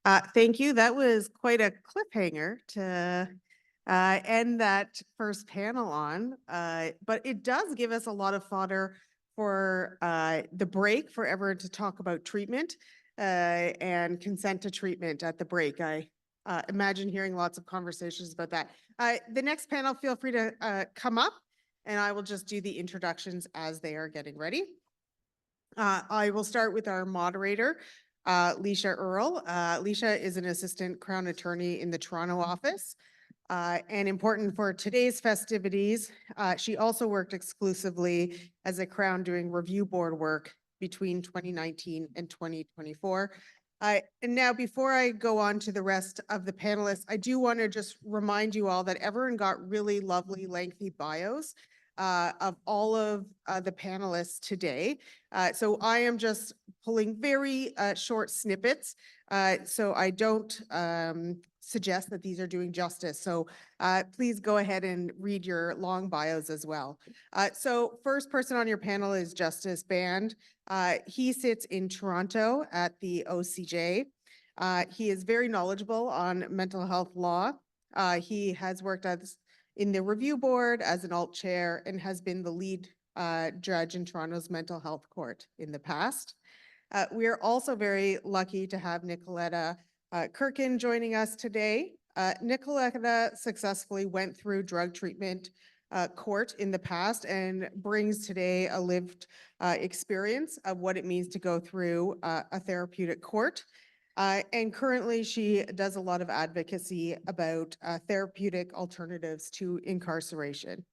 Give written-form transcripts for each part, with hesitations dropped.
Thank you. That was quite a cliffhanger to end that first panel on, but it does give us a lot of fodder for the break for everyone to talk about treatment and consent to treatment at the break. I imagine hearing lots of conversations about that. The next panel, feel free to come up, and I will just do the introductions as they are getting ready. I will start with our moderator, Liesha Earle. Liesha is an assistant Crown attorney in the Toronto office. And important for today's festivities, she also worked exclusively as a Crown doing review board work between 2019 and 2024. And now, before I go on to the rest of the panelists, I do want to just remind you all that everyone got really lovely, lengthy bios of all of the panelists today. So I am just pulling very short snippets. So I don't suggest that these are doing justice. So please go ahead and read your long bios as well. So first person on your panel is Justice Band. He sits in Toronto at the OCJ. He is very knowledgeable on mental health law. He has worked in the review board as an alt chair and has been the lead judge in Toronto's mental health court in the past. We are also very lucky to have Nikoleta Curcin joining us today. Nikoleta successfully went through drug treatment court in the past and brings today a lived experience of what it means to go through a therapeutic court. And currently she does a lot of advocacy about therapeutic alternatives to incarceration.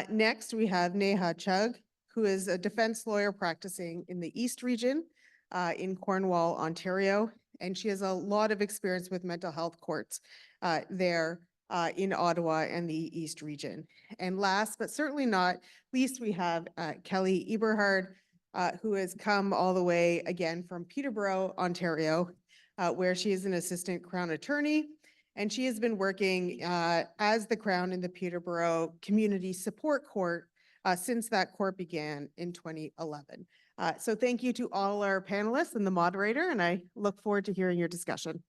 Next, we have Neha Chugh, who is a defense lawyer practicing in the East Region in Cornwall, Ontario. And she has a lot of experience with mental health courts there in Ottawa and the East Region. And last, but certainly not least, we have Kelly Eberhard, who has come all the way again from Peterborough, Ontario, where she is an assistant Crown attorney. And she has been working as the Crown in the Peterborough Community Support Court since that court began in 2011. So thank you to all our panelists and the moderator, and I look forward to hearing your discussion.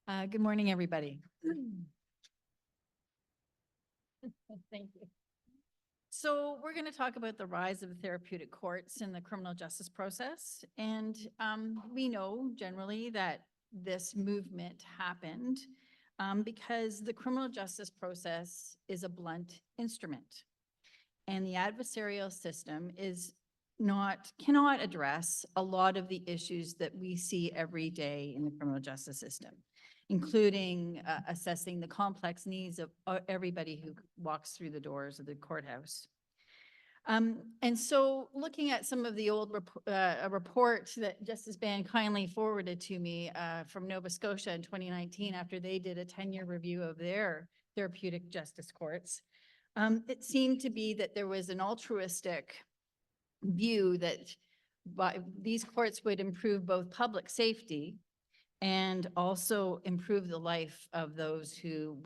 Good morning, everybody. Thank you. So we're going to talk about the rise of therapeutic courts in the criminal justice process. And we know generally that this movement happened because the criminal justice process is a blunt instrument. And the adversarial system cannot address a lot of the issues that we see every day in the criminal justice system, including assessing the complex needs of everybody who walks through the doors of the courthouse. And so looking at some of the old report that Justice Band kindly forwarded to me from Nova Scotia in 2019 after they did a 10-year review of their therapeutic justice courts, it seemed to be that there was an altruistic view that these courts would improve both public safety and also improve the life of those who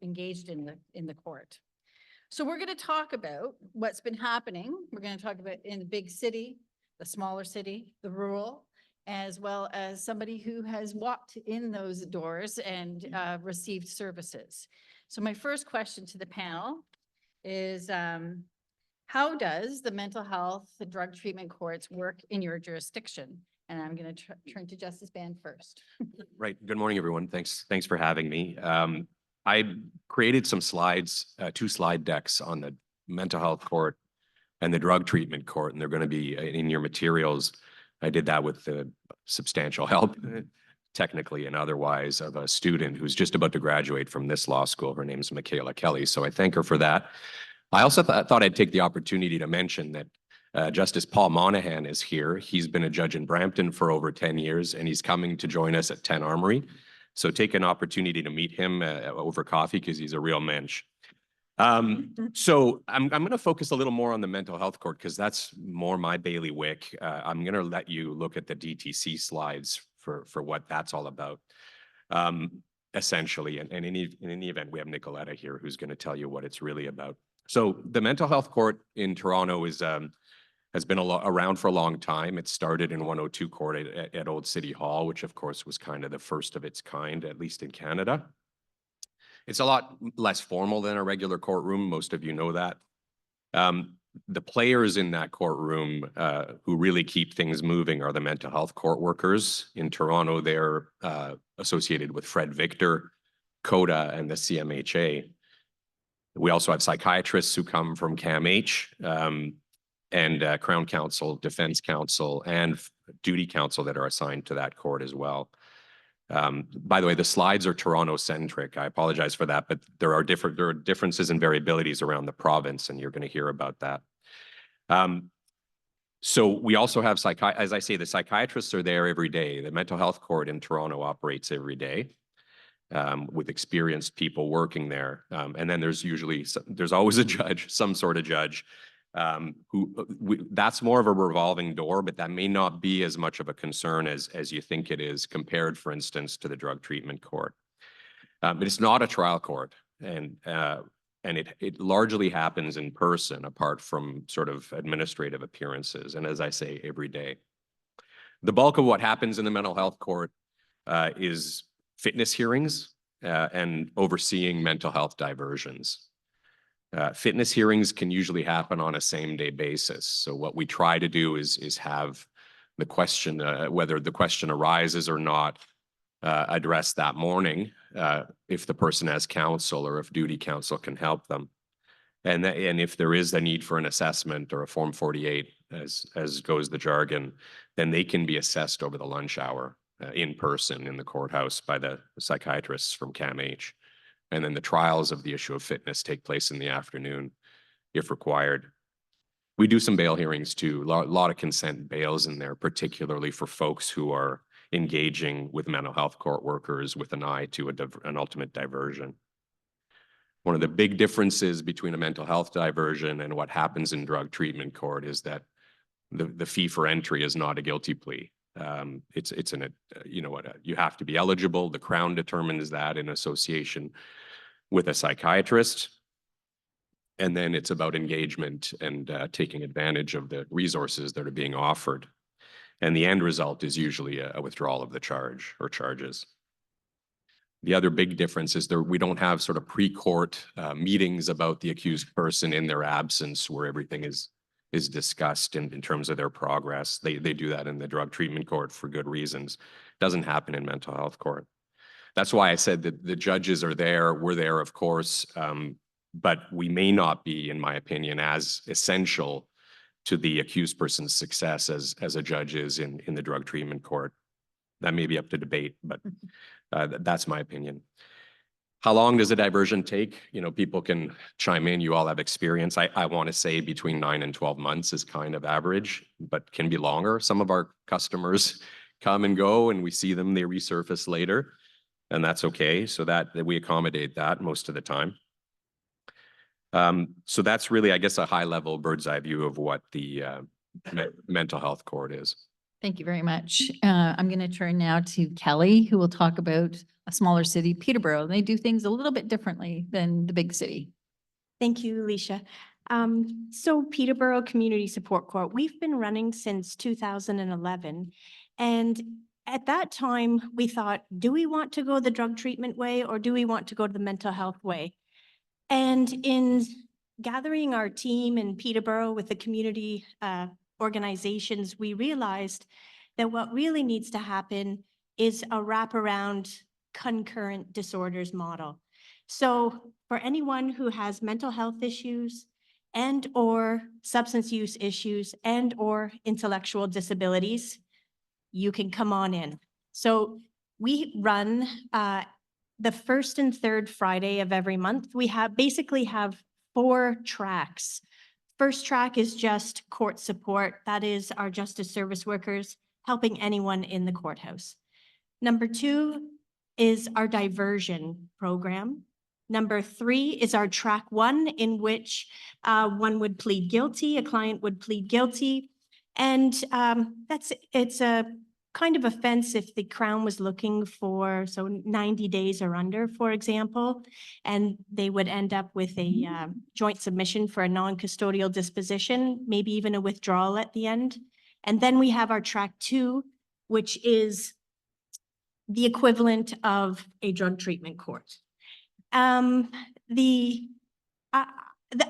engaged in the court. So we're going to talk about what's been happening. We're going to talk about in the big city, the smaller city, the rural, as well as somebody who has walked in those doors and received services. So my first question to the panel is, how does the mental health, the drug treatment courts work in your jurisdiction? And I'm going to turn to Justice Band first. Right. Good morning, everyone. Thanks for having me. I created some slides, 2 slide decks on the mental health court and the drug treatment court, and they're going to be in your materials. I did that with the substantial help, technically and otherwise, of a student who's just about to graduate from this law school. Her name's Michaela Kelly, so I thank her for that. I also thought I'd take the opportunity to mention that Justice Paul Monahan is here. He's been a judge in Brampton for over 10 years, and he's coming to join us at 10 Armory. So take an opportunity to meet him over coffee because he's a real mensch. So I'm going to focus a little more on the mental health court because that's more my bailiwick. I'm going to let you look at the DTC slides for what that's all about, essentially. And in any event, we have Nikoleta here who's going to tell you what it's really about. So the mental health court in Toronto is has been around for a long time. It started in 102 Court at Old City Hall, which of course was kind of the first of its kind, at least in Canada. It's a lot less formal than a regular courtroom. Most of you know that. The players in that courtroom who really keep things moving are the mental health court workers. In Toronto, they're associated with Fred Victor, CODA, and the CMHA. We also have psychiatrists who come from CAMH, and Crown Counsel, Defense Counsel, and Duty Counsel that are assigned to that court as well. By the way, the slides are Toronto-centric. I apologize for that, but there are differences and variabilities around the province, and you're going to hear about that. So we also have, as I say, the psychiatrists are there every day. The mental health court in Toronto operates every day with experienced people working there. And then there's always a judge, some sort of judge, that's more of a revolving door, but that may not be as much of a concern as you think it is compared, for instance, to the drug treatment court. But it's not a trial court, and it largely happens in person, apart from sort of administrative appearances, and as I say, every day. The bulk of what happens in the mental health court is fitness hearings and overseeing mental health diversions. Fitness hearings can usually happen on a same-day basis. So what we try to do is have the question, whether the question arises or not, addressed that morning, if the person has counsel or if duty counsel can help them. And if there is a need for an assessment or a Form 48, as goes the jargon, then they can be assessed over the lunch hour in person in the courthouse by the psychiatrists from CAMH. And then the trials of the issue of fitness take place in the afternoon, if required. We do some bail hearings too, a lot of consent bails in there, particularly for folks who are engaging with mental health court workers with an eye to an ultimate diversion. One of the big differences between a mental health diversion and what happens in drug treatment court is that the fee for entry is not a guilty plea. You have to be eligible. The Crown determines that in association with a psychiatrist. And then it's about engagement and taking advantage of the resources that are being offered. And the end result is usually a withdrawal of the charge or charges. The other big difference is we don't have sort of pre-court meetings about the accused person in their absence where everything is discussed in terms of their progress. They do that in the drug treatment court for good reasons. Doesn't happen in mental health court. That's why I said that the judges are there. We're there, of course, but we may not be, in my opinion, as essential to the accused person's success as a judge is in the drug treatment court. That may be up to debate, but that's my opinion. How long does a diversion take? People can chime in. You all have experience. I want to say between 9 and 12 months is kind of average, but can be longer. Some of our customers come and go and we see them, they resurface later, and that's okay. So that we accommodate that most of the time. So that's really, I guess, a high level bird's eye view of what the mental health court is. Thank you very much. I'm going to turn now to Kelly, who will talk about a smaller city, Peterborough. They do things a little bit differently than the big city. Thank you, Liesha. So Peterborough Community Support Court, we've been running since 2011. And at that time, we thought, do we want to go the drug treatment way or do we want to go the mental health way? And in gathering our team in Peterborough with the community organizations, we realized that what really needs to happen is a wraparound concurrent disorders model. So for anyone who has mental health issues and or substance use issues and or intellectual disabilities, you can come on in. So we run the first and third Friday of every month. We basically have 4 tracks. First track is just court support. That is our justice service workers helping anyone in the courthouse. Number 2 is our diversion program. Number 3 is our track 1, in which one would plead guilty, a client would plead guilty. And it's a kind of a fence if the Crown was looking for, so 90 days or under, for example, and they would end up with a joint submission for a non-custodial disposition, maybe even a withdrawal at the end. And then we have our track 2, which is the equivalent of a drug treatment court.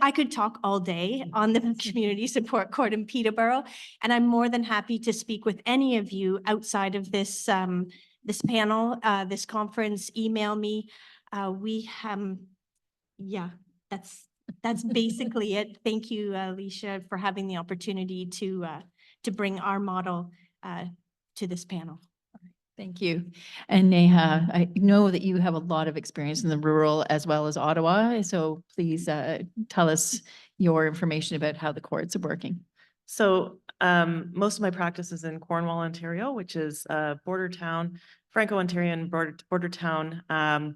I could talk all day on the community support court in Peterborough, and I'm more than happy to speak with any of you outside of this this panel, this conference. Email me. Yeah, that's basically it. Thank you, Liesha, for having the opportunity to bring our model to this panel. Thank you. And Neha, I know that you have a lot of experience in the rural as well as Ottawa, so please tell us your information about how the courts are working. So most of my practice is in Cornwall, Ontario, which is a border town, Franco-Ontarian border town of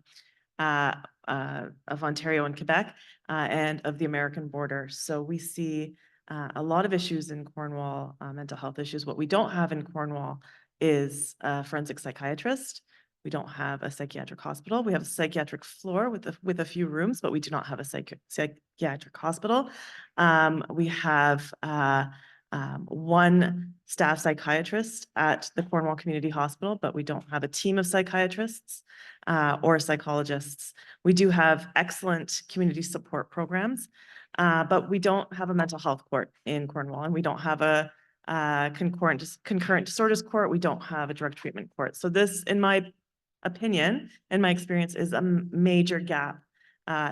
Ontario and Quebec and of the American border. So we see a lot of issues in Cornwall, mental health issues. What we don't have in Cornwall is a forensic psychiatrist. We don't have a psychiatric hospital. We have a psychiatric floor with a few rooms, but we do not have a psychiatric hospital. We have one staff psychiatrist at the Cornwall Community Hospital, but we don't have a team of psychiatrists or psychologists. We do have excellent community support programs, but we don't have a mental health court in Cornwall, and we don't have a concurrent disorders court. We don't have a drug treatment court. So this, in my opinion, and my experience, is a major gap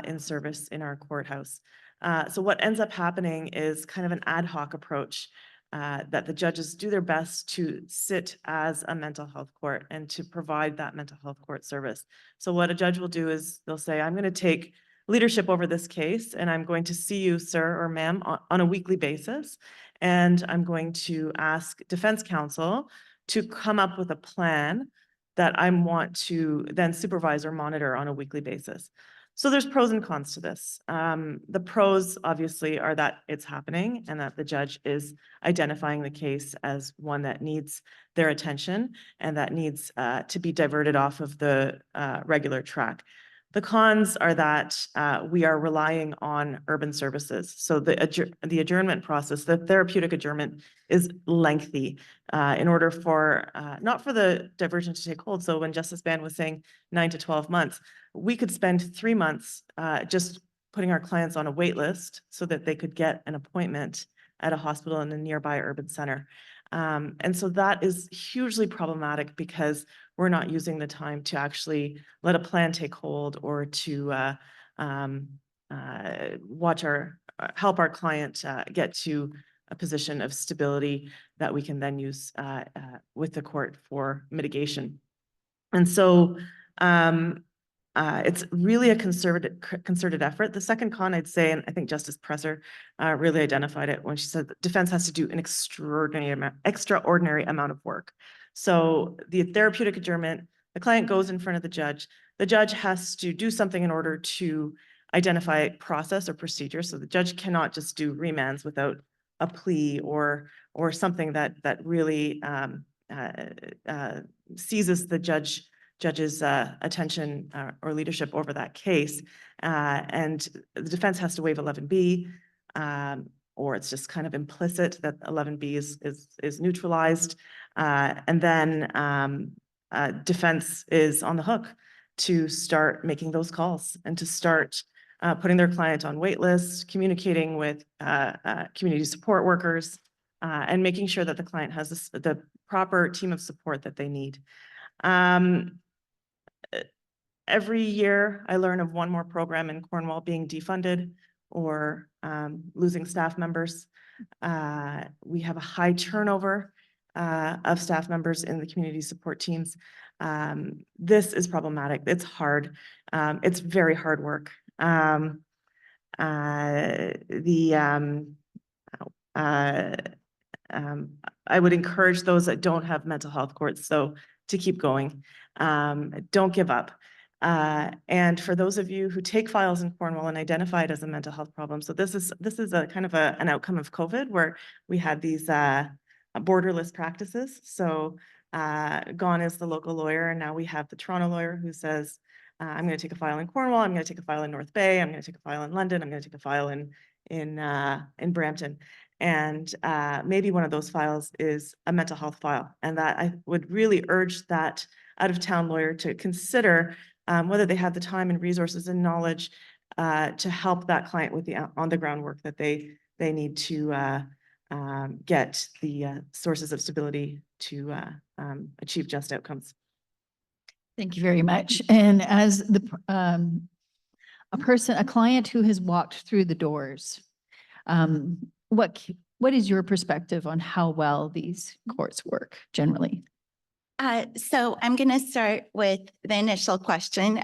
in service in our courthouse. So what ends up happening is kind of an ad hoc approach that the judges do their best to sit as a mental health court and to provide that mental health court service. So what a judge will do is they'll say, I'm going to take leadership over this case, and I'm going to see you, sir or ma'am, on a weekly basis. And I'm going to ask defense counsel to come up with a plan that I want to then supervise or monitor on a weekly basis. So there's pros and cons to this. The pros, obviously, are that it's happening and that the judge is identifying the case as one that needs their attention and that needs to be diverted off of the regular track. The cons are that we are relying on urban services. So the adjournment process, the therapeutic adjournment, is lengthy in order for, not for the diversion to take hold. So when Justice Band was saying 9 to 12 months, we could spend 3 months just putting our clients on a wait list so that they could get an appointment at a hospital in a nearby urban center. And so that is hugely problematic because we're not using the time to actually let a plan take hold or to help our client get to a position of stability that we can then use with the court for mitigation. And so it's really a concerted effort. The second con, I'd say, and I think Justice Presser really identified it when she said that defense has to do an extraordinary amount of work. So the therapeutic adjournment, the client goes in front of the judge. The judge has to do something in order to identify process or procedure. So the judge cannot just do remands without a plea or something that really seizes the judge's attention or leadership over that case. And the defense has to waive 11B, or it's just kind of implicit that 11B is neutralized. And then defense is on the hook to start making those calls and to start putting their client on wait lists, communicating with community support workers, and making sure that the client has the proper team of support that they need. Every year, I learn of one more program in Cornwall being defunded or losing staff members. We have a high turnover of staff members in the community support teams. This is problematic. It's hard. It's very hard work. I would encourage those that don't have mental health courts, though, to keep going. Don't give up. And for those of you who take files in Cornwall and identify it as a mental health problem, so this is a kind of an outcome of COVID where we had these borderless practices. So Gone is the local lawyer, and now we have the Toronto lawyer who says, I'm going to take a file in Cornwall, I'm going to take a file in North Bay, I'm going to take a file in London, I'm going to take a file in Brampton. And maybe one of those files is a mental health file. And that I would really urge that out-of-town lawyer to consider whether they have the time and resources and knowledge to help that client with the on-the-ground work that they need to get the sources of stability to achieve just outcomes. Thank you very much. And as a client who has walked through the doors, what is your perspective on how well these courts work generally? So I'm going to start with the initial question,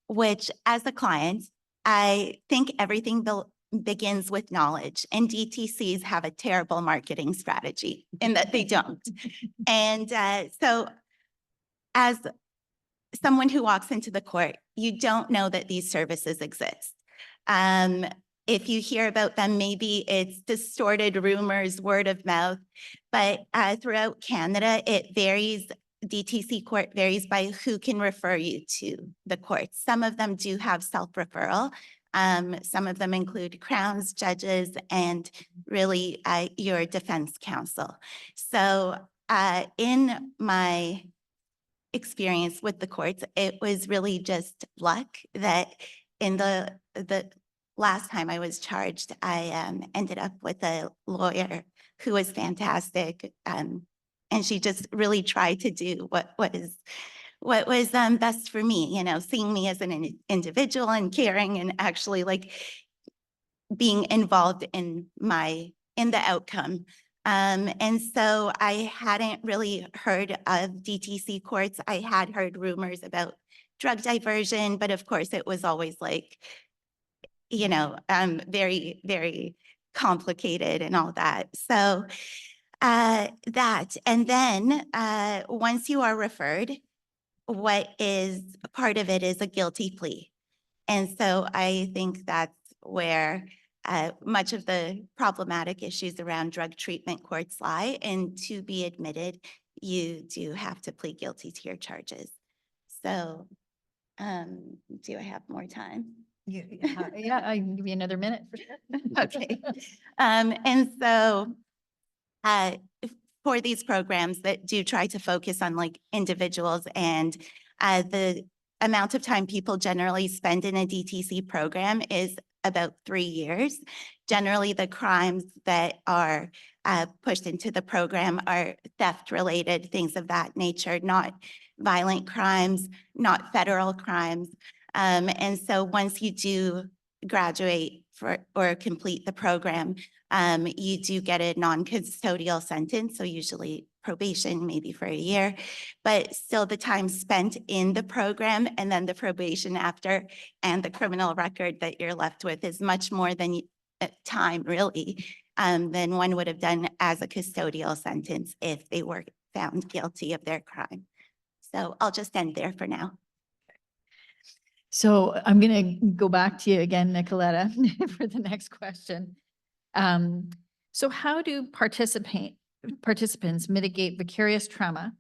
which as a client, I think everything begins with knowledge, and DTCs have a terrible marketing strategy in that they don't. And so as someone who walks into the court, you don't know that these services exist. If you hear about them, maybe it's distorted rumors, word of mouth, but throughout Canada, it varies. DTC court varies by who can refer you to the courts. Some of them do have self-referral. Some of them include crowns, judges, and really your defense counsel. So in my experience with the courts, it was really just luck that in the last time I was charged, I ended up with a lawyer who was fantastic. And she just really tried to do what was best for me, you know, seeing me as an individual and caring and actually like being involved in the outcome. And so I hadn't really heard of DTC courts. I had heard rumors about drug diversion, but of course it was always like, you know, very, very complicated and all that. So that, and then once you are referred, what is part of it is a guilty plea. And so I think that's where much of the problematic issues around drug treatment courts lie. And to be admitted, you do have to plead guilty to your charges. So do I have more time? Yeah, I can give you another minute for sure. Okay. And so for these programs that do try to focus on like individuals and the amount of time people generally spend in a DTC program is about 3 years. Generally, the crimes that are pushed into the program are theft related, things of that nature, not violent crimes, not federal crimes. And so once you do graduate or complete the program, you do get a non-custodial sentence, so usually probation, maybe for a year, but still the time spent in the program and then the probation after and the criminal record that you're left with is much more than time really than one would have done as a custodial sentence if they were found guilty of their crime. So I'll just end there for now. So I'm going to go back to you again, Nikoleta, for the next question. So how do participants mitigate vicarious trauma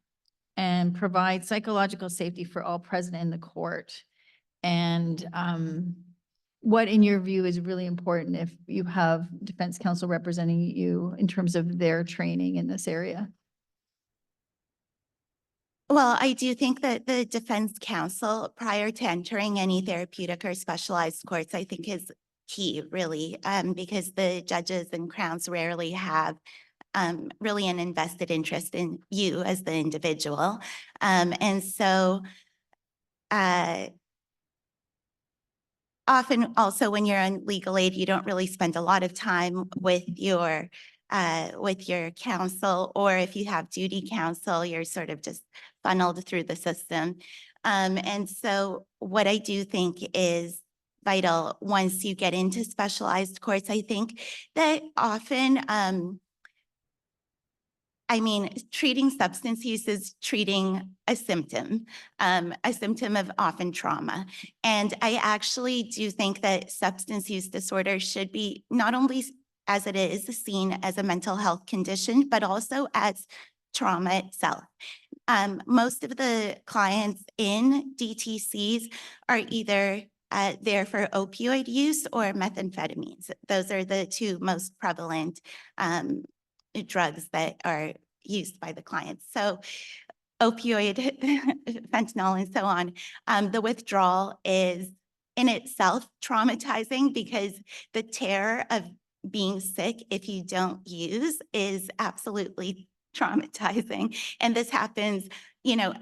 and provide psychological safety for all present in the court? And what, in your view, is really important if you have defense counsel representing you in terms of their training in this area? Well, I do think that the defense counsel, prior to entering any therapeutic or specialized courts, I think is key, really, because the judges and crowns rarely have really an invested interest in you as the individual. And so often also when you're on legal aid, you don't really spend a lot of time with your counsel, or if you have duty counsel, you're sort of just funneled through the system. And so what I do think is vital once you get into specialized courts, I think that often, I mean, treating substance use is treating a symptom of often trauma. And I actually do think that substance use disorder should be not only as it is seen as a mental health condition, but also as trauma itself. Most of the clients in DTCs are either there for opioid use or methamphetamines. Those are the two most prevalent drugs that are used by the clients. So opioid, fentanyl, and so on. The withdrawal is in itself traumatizing because the terror of being sick if you don't use is absolutely traumatizing. And this happens,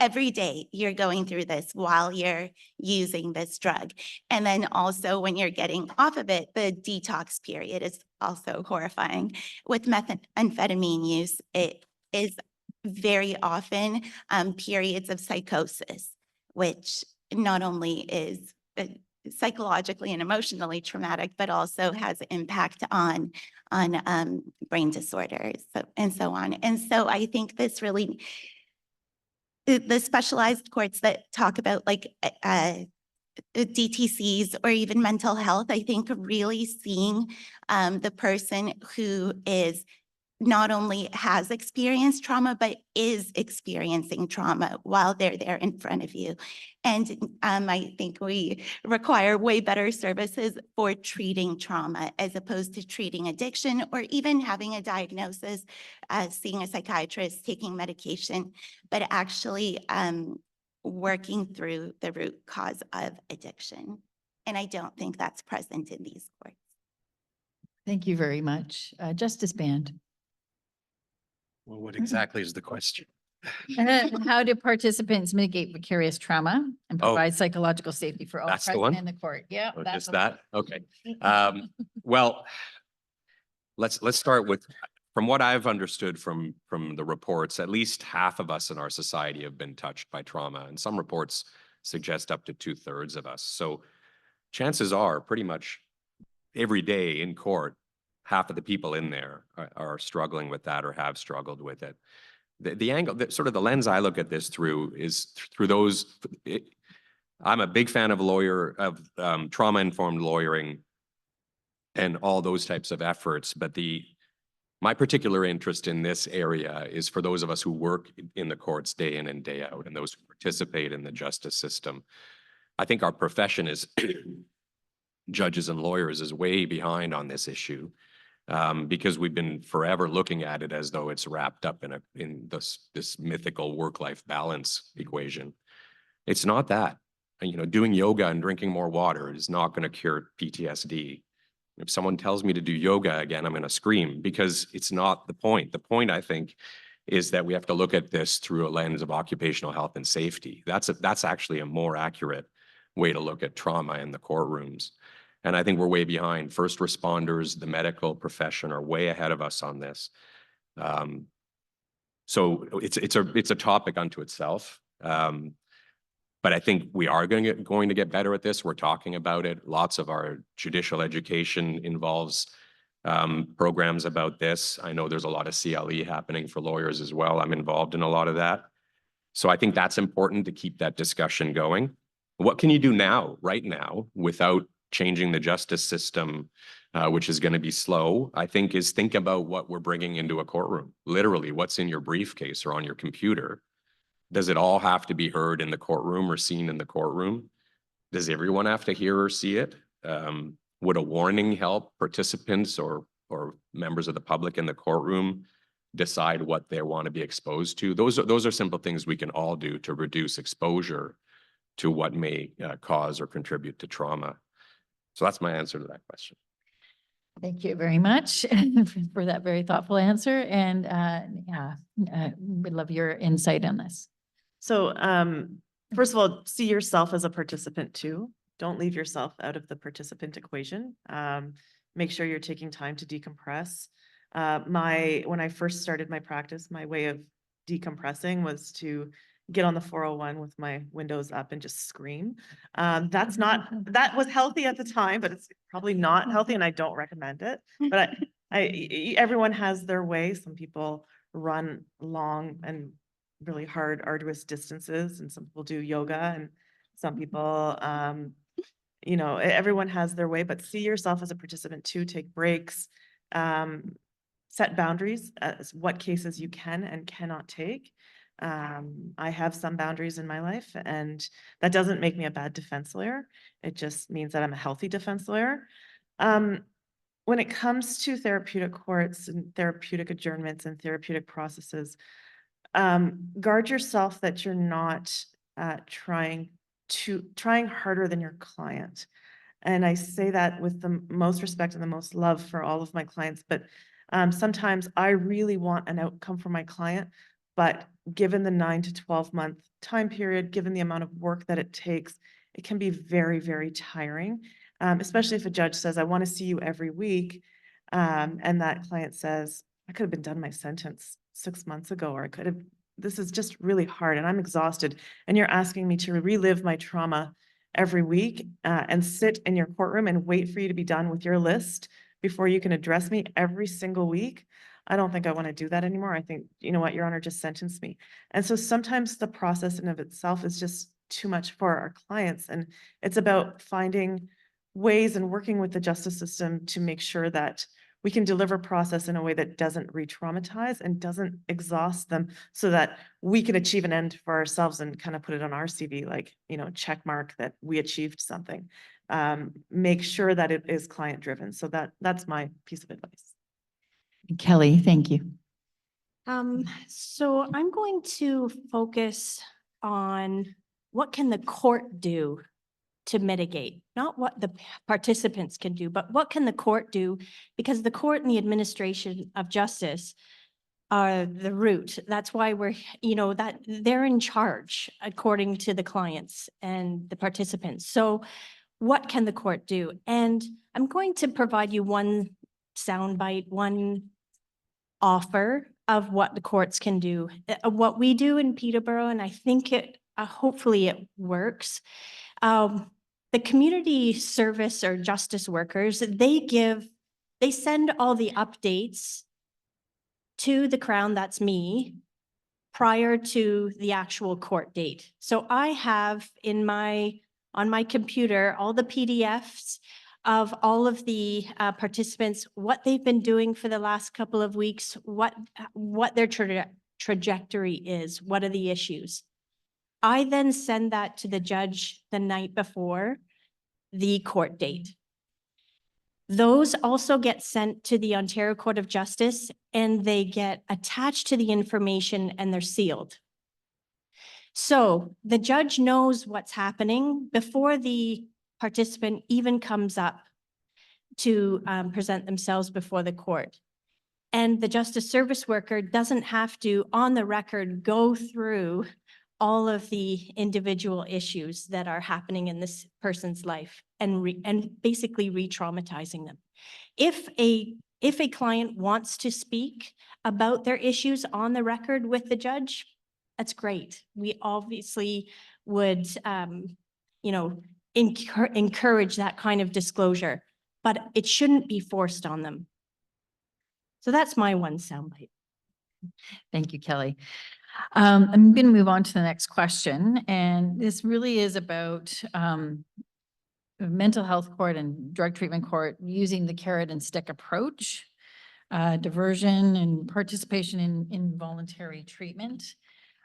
every day you're going through this while you're using this drug. And then also when you're getting off of it, the detox period is also horrifying. With methamphetamine use, it is very often periods of psychosis, which not only is psychologically and emotionally traumatic, but also has impact on brain disorders and so on. And so I think this really, the specialized courts that talk about like DTCs or even mental health, I think really seeing the person who is not only has experienced trauma, but is experiencing trauma while they're there in front of you. And I think we require way better services for treating trauma as opposed to treating addiction or even having a diagnosis, seeing a psychiatrist, taking medication, but actually working through the root cause of addiction. And I don't think that's present in these courts. Thank you very much. Justice Band. Well, what exactly is the question? How do participants mitigate vicarious trauma and Oh, provide psychological safety for all that's the present one? in the court? Yeah. Oh, that's just the one. that? Okay. Well, let's start with, from what I've understood from the reports, at least half of us in our society have been touched by trauma, and some reports suggest up to 2/3 of us. So chances are pretty much every day in court, half of the people in there are struggling with that or have struggled with it. The angle, sort of the lens I look at this through is through those. I'm a big fan of trauma-informed lawyering and all those types of efforts, but my particular interest in this area is for those of us who work in the courts day in and day out and those who participate in the justice system. I think our profession is judges and lawyers is way behind on this issue because we've been forever looking at it as though it's wrapped up in this mythical work-life balance equation. It's not that. Doing yoga and drinking more water is not going to cure PTSD. If someone tells me to do yoga again, I'm going to scream because it's not the point. The point, I think, is that we have to look at this through a lens of occupational health and safety. That's actually a more accurate way to look at trauma in the courtrooms. And I think we're way behind. First responders, the medical profession are way ahead of us on this. So it's a topic unto itself. But I think we are going to get better at this. We're talking about it. Lots of our judicial education involves programs about this. I know there's a lot of CLE happening for lawyers as well. I'm involved in a lot of that. So I think that's important to keep that discussion going. What can you do now, right now, without changing the justice system, which is going to be slow, I think, is think about what we're bringing into a courtroom. Literally, what's in your briefcase or on your computer. Does it all have to be heard in the courtroom or seen in the courtroom? Does everyone have to hear or see it? Would a warning help participants or members of the public in the courtroom decide what they want to be exposed to? Those are simple things we can all do to reduce exposure to what may cause or contribute to trauma. So that's my answer to that question. Thank you very much for that very thoughtful answer. And we'd love your insight on this. So first of all, see yourself as a participant too. Don't leave yourself out of the participant equation. Make sure you're taking time to decompress. When I first started my practice, my way of decompressing was to get on the 401 with my windows up and just scream. That was healthy at the time, but it's probably not healthy and I don't recommend it. But everyone has their way. Some people run long and really hard, arduous distances, and some people do yoga, and some people, everyone has their way, but see yourself as a participant too, take breaks, set boundaries as what cases you can and cannot take. I have some boundaries in my life, and that doesn't make me a bad defense lawyer. It just means that I'm a healthy defense lawyer. When it comes to therapeutic courts and therapeutic adjournments and therapeutic processes, guard yourself that you're not trying harder than your client. And I say that with the most respect and the most love for all of my clients, but sometimes I really want an outcome for my client, but given the 9 to 12 month time period, given the amount of work that it takes, it can be very, very tiring, especially if a judge says, I want to see you every week, and that client says, I could have been done my sentence 6 months ago, or this is just really hard and I'm exhausted. And you're asking me to relive my trauma every week and sit in your courtroom and wait for you to be done with your list before you can address me every single week. I don't think I want to do that anymore. I think, you know what, Your Honor just sentenced me. And so sometimes the process in of itself is just too much for our clients. And it's about finding ways and working with the justice system to make sure that we can deliver process in a way that doesn't re-traumatize and doesn't exhaust them, so that we can achieve an end for ourselves and kind of put it on our CV, like, you know, check mark that we achieved something. Make sure that it is client driven. So that's my piece of advice. Kelly, thank you. So I'm going to focus on what can the court do to mitigate, not what the participants can do, but what can the court do? Because the court and the administration of justice are the root. That's why we're, you know, that they're in charge according to the clients and the participants. So what can the court do? And I'm going to provide you one soundbite, one offer of what the courts can do. What we do in Peterborough, and I think it, hopefully it works. The community service or justice workers, they send all the updates to the Crown, that's me, prior to the actual court date. So I have on my computer, all the PDFs of all of the participants, what they've been doing for the last couple of weeks, what their trajectory is, what are the issues. I then send that to the judge the night before the court date. Those also get sent to the Ontario Court of Justice, and they get attached to the information and they're sealed. So the judge knows what's happening before the participant even comes up to present themselves before the court. And the justice service worker doesn't have to, on the record, go through all of the individual issues that are happening in this person's life and basically re-traumatizing them. If a client wants to speak about their issues on the record with the judge, that's great. We obviously would, you know, encourage that kind of disclosure, but it shouldn't be forced on them. So that's my one soundbite. Thank you, Kelly. I'm going to move on to the next question, and this really is about mental health court and drug treatment court using the carrot and stick approach, diversion and participation in voluntary treatment.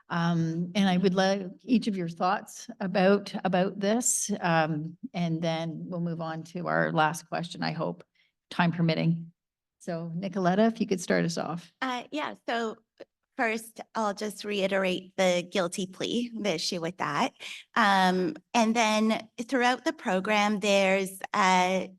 And I would like each of your thoughts about this, and then we'll move on to our last question, I hope, time permitting. So Nikoleta, if you could start us off. Yeah, so first, I'll just reiterate the guilty plea, the issue with that. And then throughout the program, there's a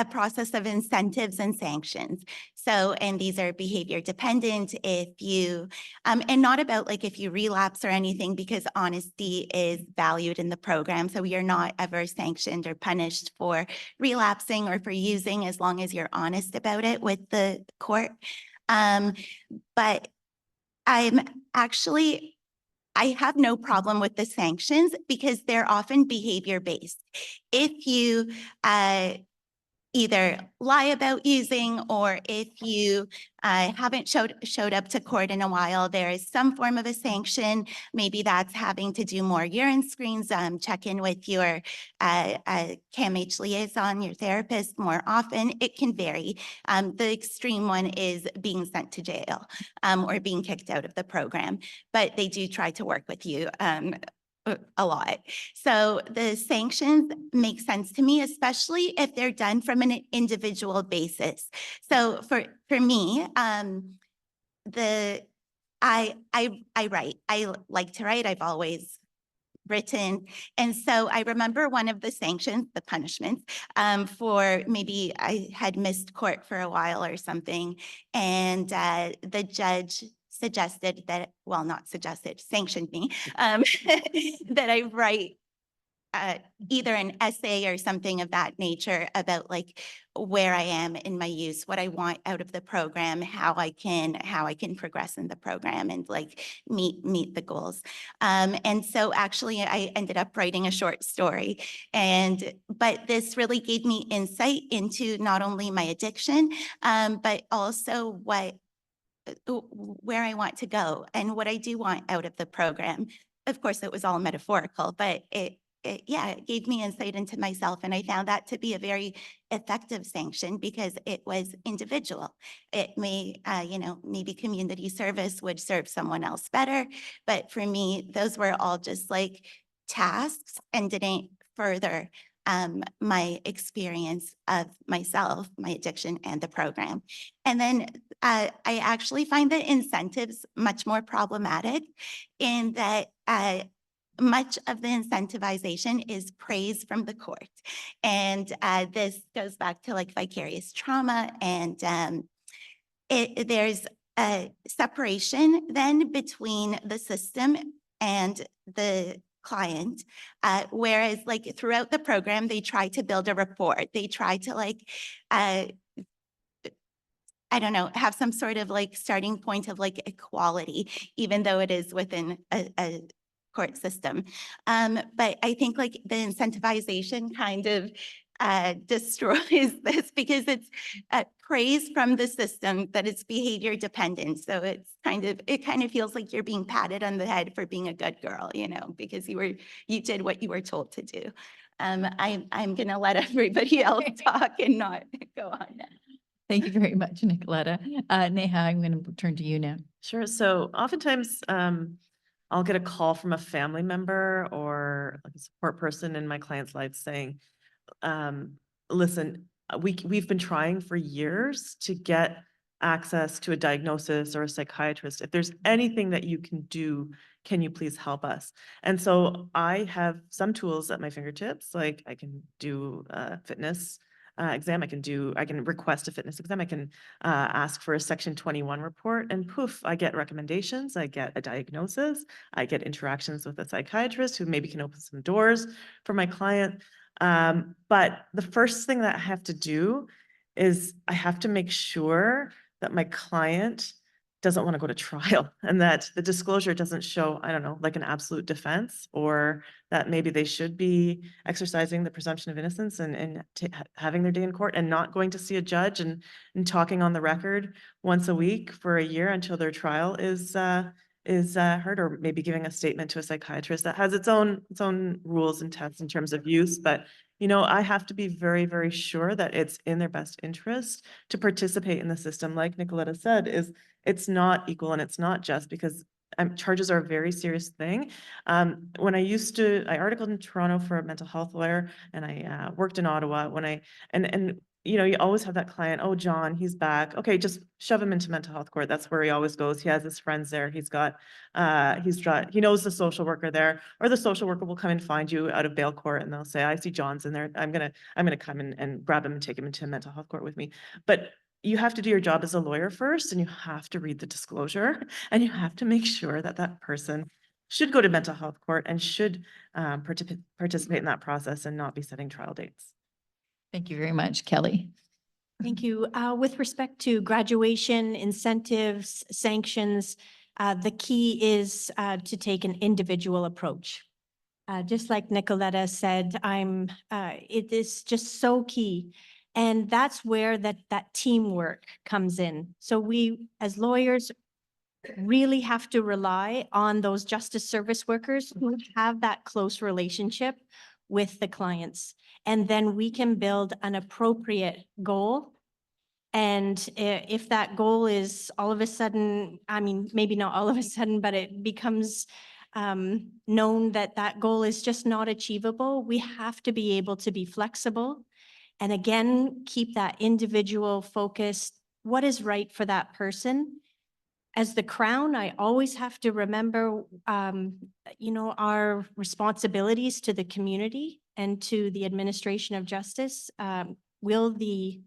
process of incentives and sanctions. So, and these are behavior dependent if you, and not about like if you relapse or anything, because honesty is valued in the program. So you're not ever sanctioned or punished for relapsing or for using, as long as you're honest about it with the court. But I have no problem with the sanctions because they're often behavior based. If you either lie about using, or if you haven't showed up to court in a while, there is some form of a sanction. Maybe that's having to do more urine screens, check in with your CAMH liaison, your therapist more often. It can vary. The extreme one is being sent to jail or being kicked out of the program, but they do try to work with you a lot. So the sanctions make sense to me, especially if they're done from an individual basis. So for me, I write. I like to write. I've always written. And so I remember one of the sanctions, the punishments, for maybe I had missed court for a while or something. And the judge suggested that, well, not suggested, sanctioned me, that I write either an essay or something of that nature about like where I am in my use, what I want out of the program, how I can progress in the program and like meet the goals. And so actually I ended up writing a short story, but this really gave me insight into not only my addiction, but also where I want to go and what I do want out of the program. Of course, it was all metaphorical, but it gave me insight into myself. And I found that to be a very effective sanction because it was individual. It may, maybe community service would serve someone else better. But for me, those were all just like tasks and didn't further my experience of myself, my addiction, and the program. And then I actually find the incentives much more problematic in that much of the incentivization is praise from the court. And this goes back to like vicarious trauma, and there's a separation then between the system and the client, whereas like throughout the program, they try to build a rapport. They try to like, I don't know, have some sort of like starting point of like equality, even though it is within a court system. But I think like the incentivization kind of destroys this because it's praise from the system that it's behavior dependent. So it kind of feels like you're being patted on the head for being a good girl, because you did what you were told to do. I'm gonna let everybody else talk and not go on now. Thank you very much, Nikoleta. Neha, I'm going to turn to you now. Sure. So oftentimes I'll get a call from a family member or like a support person in my client's life saying, listen, we've been trying for years to get access to a diagnosis or a psychiatrist. If there's anything that you can do, can you please help us? And so I have some tools at my fingertips, like I can do a fitness exam. I can request a fitness exam. I can ask for a Section 21 report, and poof, I get recommendations. I get a diagnosis. I get interactions with a psychiatrist who maybe can open some doors for my client. But the first thing that I have to do is I have to make sure that my client doesn't want to go to trial and that the disclosure doesn't show, I don't know, like an absolute defense, or that maybe they should be exercising the presumption of innocence and having their day in court and not going to see a judge and talking on the record once a week for a year until their trial is heard, or maybe giving a statement to a psychiatrist that has its own rules and tests in terms of use. But I have to be very, very sure that it's in their best interest to participate in the system. Like Nikoleta said, it's not equal and it's not just, because charges are a very serious thing. When I articled in Toronto for a mental health lawyer, and I worked in Ottawa. You always have that client, oh, John, he's back. Okay, just shove him into mental health court. That's where he always goes. He has his friends there. He knows the social worker there, or the social worker will come and find you out of bail court and they'll say, I see John's in there. I'm gonna come and grab him and take him into mental health court with me. But you have to do your job as a lawyer first, and you have to read the disclosure, and you have to make sure that that person should go to mental health court and should participate in that process and not be setting trial dates. Thank you very much, Kelly. Thank you. With respect to graduation, incentives, sanctions, the key is to take an individual approach. Just like Nikoleta said, it is just so key And that's where that teamwork comes in. So we, as lawyers, really have to rely on those justice service workers who have that close relationship with the clients. And then we can build an appropriate goal. And if that goal is all of a sudden, I mean, maybe not all of a sudden, but it becomes known that that goal is just not achievable, we have to be able to be flexible. And again, keep that individual focus. What is right for that person? As the Crown, I always have to remember, our responsibilities to the community and to the administration of justice. Will the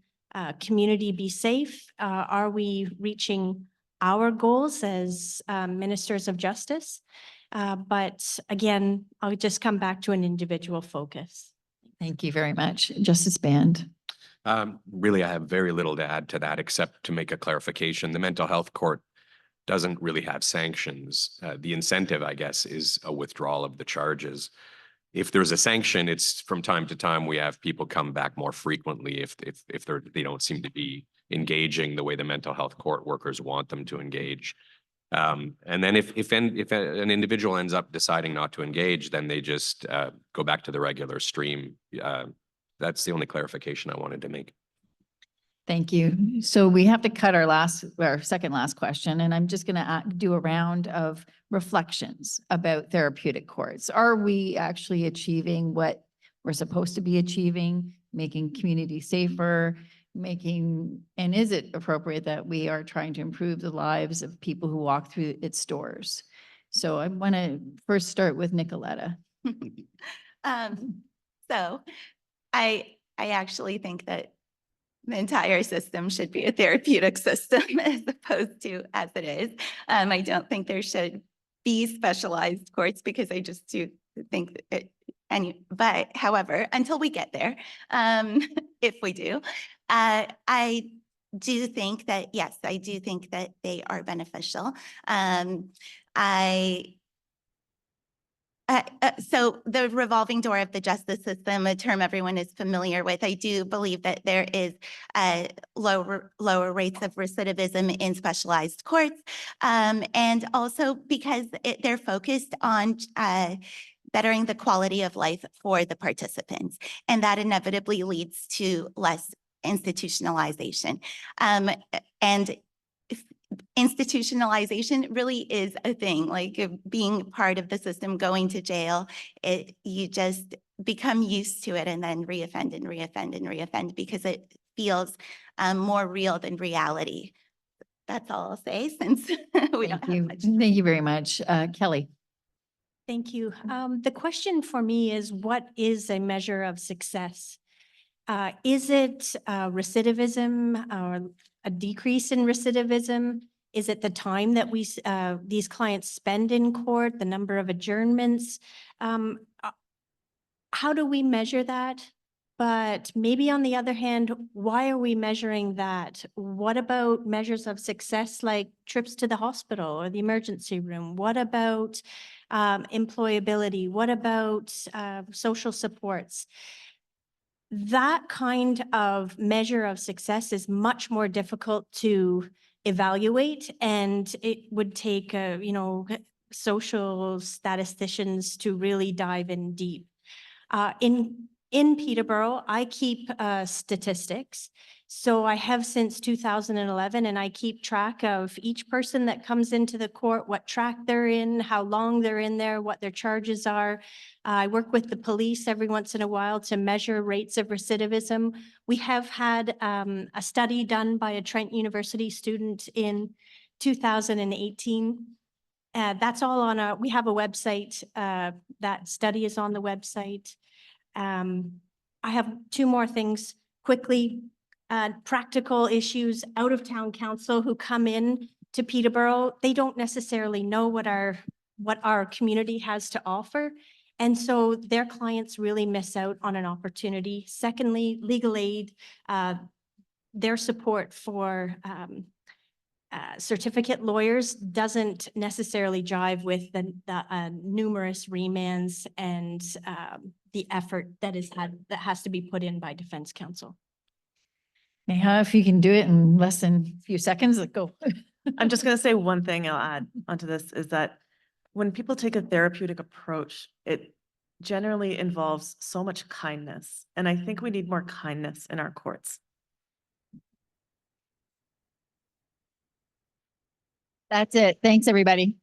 community be safe? Are we reaching our goals as ministers of justice? But again, I'll just come back to an individual focus. Thank you very much. Justice Band. Really, I have very little to add to that, except to make a clarification. The mental health court doesn't really have sanctions. The incentive, I guess, is a withdrawal of the charges. If there's a sanction, it's from time to time we have people come back more frequently if they don't seem to be engaging the way the mental health court workers want them to engage. And then if an individual ends up deciding not to engage, then they just go back to the regular stream. That's the only clarification I wanted to make. Thank you. So we have to cut our second last question, and I'm just going to do a round of reflections about therapeutic courts. Are we actually achieving what we're supposed to be achieving, making community safer, and is it appropriate that we are trying to improve the lives of people who walk through its doors? So I want to first start with Nikoleta. So I actually think that the entire system should be a therapeutic system as opposed to as it is. I don't think there should be specialized courts because I just do think that but however, until we get there, if we do, I do think that, yes, I do think that they are beneficial. So the revolving door of the justice system, a term everyone is familiar with, I do believe that there is lower rates of recidivism in specialized courts. And also because they're focused on bettering the quality of life for the participants. And that inevitably leads to less institutionalization. And institutionalization really is a thing, like being part of the system, going to jail, you just become used to it and then reoffend and reoffend and reoffend because it feels more real than reality. That's all I'll say since we don't have much. Thank you very much. Kelly. Thank you. The question for me is, what is a measure of success? Is it recidivism or a decrease in recidivism? Is it the time that these clients spend in court, the number of adjournments? How do we measure that? But maybe on the other hand, why are we measuring that? What about measures of success like trips to the hospital or the emergency room? What about employability? What about social supports? That kind of measure of success is much more difficult to evaluate, and it would take, social statisticians to really dive in deep. In Peterborough, I keep statistics. So I have since 2011, and I keep track of each person that comes into the court, what track they're in, how long they're in there, what their charges are. I work with the police every once in a while to measure rates of recidivism. We have had a study done by a Trent University student in 2018. That's all on we have a website. That study is on the website. I have two more things quickly. Practical issues, out-of-town counsel who come in to Peterborough, they don't necessarily know what our community has to offer. And so their clients really miss out on an opportunity. Secondly, legal aid, their support for certificate lawyers doesn't necessarily jive with the numerous remands and the effort that has to be put in by defense counsel. Neha, if you can do it in less than a few seconds, let's go. I'm just going to say one thing I'll add onto this is that when people take a therapeutic approach, it generally involves so much kindness. And I think we need more kindness in our courts. That's it. Thanks, everybody.